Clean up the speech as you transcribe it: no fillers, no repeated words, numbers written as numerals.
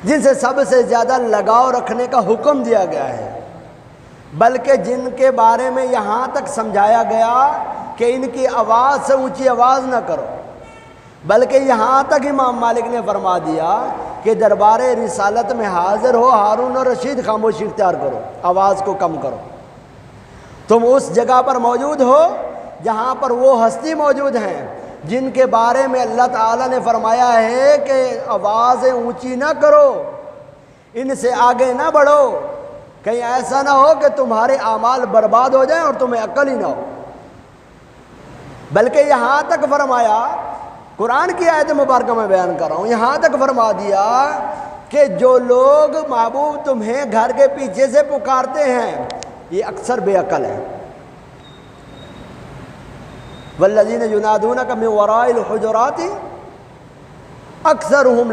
جن سے سب سے زیادہ لگاؤ رکھنے کا حکم دیا گیا ہے، بلکہ جن کے بارے میں یہاں تک سمجھایا گیا کہ ان کی آواز سے اونچی آواز نہ کرو، بلکہ یہاں تک امام مالک نے فرما دیا کہ دربار رسالت میں حاضر ہو ہارون اور رشید خاموشی اختیار کرو، آواز کو کم کرو۔ تم اس جگہ پر موجود ہو جہاں پر وہ ہستی موجود ہیں جن کے بارے میں اللہ تعالیٰ نے فرمایا ہے کہ آوازیں اونچی نہ کرو، ان سے آگے نہ بڑھو، کہیں ایسا نہ ہو کہ تمہارے اعمال برباد ہو جائیں اور تمہیں عقل ہی نہ ہو۔ بلکہ یہاں تک فرمایا، قرآن کی آیت مبارکہ میں بیان کر رہا ہوں، یہاں تک فرما دیا کہ جو لوگ محبوب تمہیں گھر کے پیچھے سے پکارتے ہیں یہ اکثر بے عقل ہیں۔ والذین ینادونک من وراء الحجرات اکثرهم